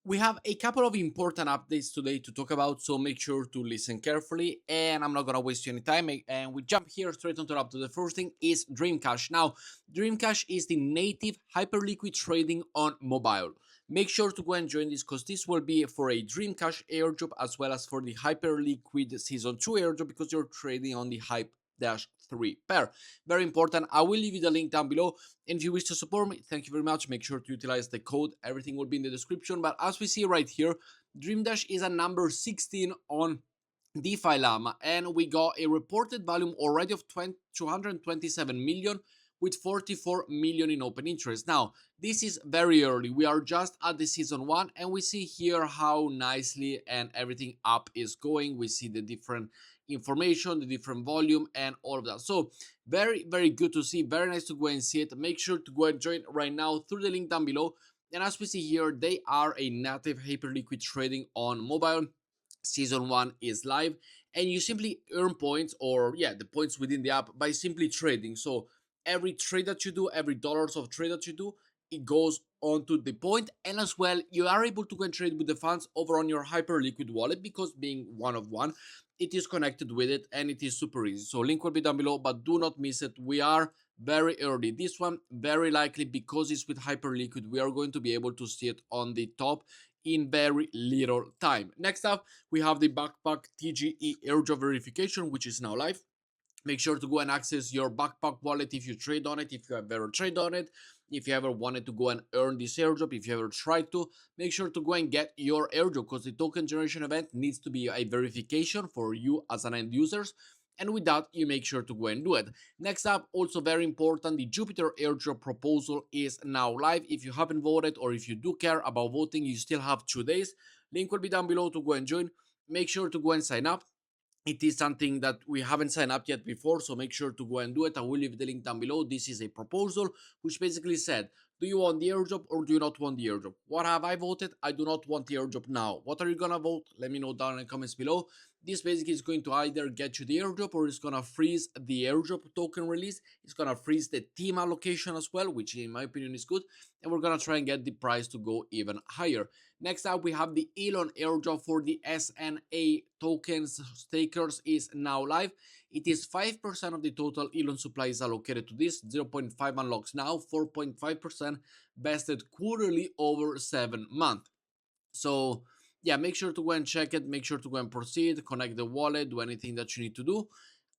We have a couple of important updates today to talk about, so make sure to listen carefully. And I'm not gonna waste you any time. And we jump here straight onto the update. The first thing is Dreamcash. Now, Dreamcash is the native hyperliquid trading on mobile. Make sure to go and join this because this will be for a Dreamcash airdrop as well as for the hyperliquid season 2 airdrop because you're trading on the Hype Dash 3 pair. Very important. I will leave you the link down below. And if you wish to support me, thank you very much. Make sure to utilize the code. Everything will be in the description. But as we see right here, Dream Dash is a number 16 on DeFi Llama, and we got a reported volume already of 227 million with 44 million in open interest. Now, this is very early. We are just at the season 1, and we see here how nicely and everything up is going. We see the different information, the different volume, and all of that. So very, very good to see. Very nice to go and see it. Make sure to go and join right now through the link down below. And as we see here, they are a native hyperliquid trading on mobile. Season 1 is live, and you simply earn points, or yeah, the points within the app, by simply trading. So every trade that you do, every dollars of trade that you do, it goes onto the point. And as well, you are able to go and trade with the funds over on your hyperliquid wallet, because being one of one, it is connected with it and it is super easy. So link will be down below, but do not miss it. We are very early. This one very likely, because it's with hyperliquid, we are going to be able to see it on the top in very little time. Next up, we have the Backpack TGE airdrop verification, which is now live. Make sure to go and access your Backpack wallet if you trade on it, if you have ever traded on it, if you ever wanted to go and earn this airdrop, if you ever tried to. Make sure to go and get your airdrop, because the token generation event needs to be a verification for you as an end users. And with that, you make sure to go and do it. Next up, also very important, the Jupiter airdrop proposal is now live. If you haven't voted, or if you do care about voting, you still have 2 days. Link will be down below to go and join. Make sure to go and sign up. It is something that we haven't signed up yet before, so make sure to go and do it. I will leave the link down below. This is a proposal which basically said, do you want the airdrop or do you not want the airdrop? What have I voted? I do not want the airdrop now. What are you gonna vote? Let me know down in the comments below. This basically is going to either get you the airdrop, or it's gonna freeze the airdrop token release. It's gonna freeze the team allocation as well, which in my opinion is good. And we're gonna try and get the price to go even higher. Next up, we have the Elon airdrop for the SNA tokens stakers is now live. It is 5% of the total Elon supply is allocated to this. 0.5 unlocks now, 4.5% vested quarterly over 7 months. So yeah, make sure to go and check it. Make sure to go and proceed, connect the wallet, do anything that you need to do.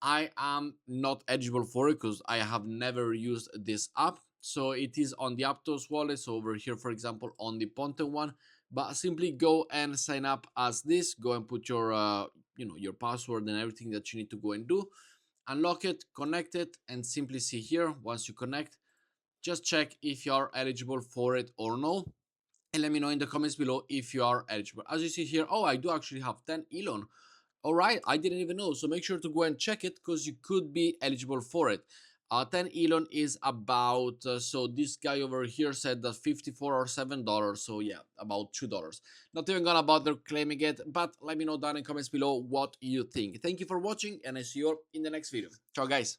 I am not eligible for it because I have never used this app. So it is on the Aptos wallet. So over here, for example, on the Ponte one, but simply go and sign up as this. Go and put your, your password and everything that you need to go and do. Unlock it, connect it, and simply see here. Once you connect, just check if you are eligible for it or no, and let me know in the comments below if you are eligible. As you see here, oh, I do actually have 10 Elon. All right, I didn't even know. So make sure to go and check it, because you could be eligible for it. 10 Elon is about, so this guy over here said that 54 or $7. So yeah, about $2. Not even gonna bother claiming it, but let me know down in the comments below what you think. Thank you for watching, and I see you all in the next video. Ciao, guys.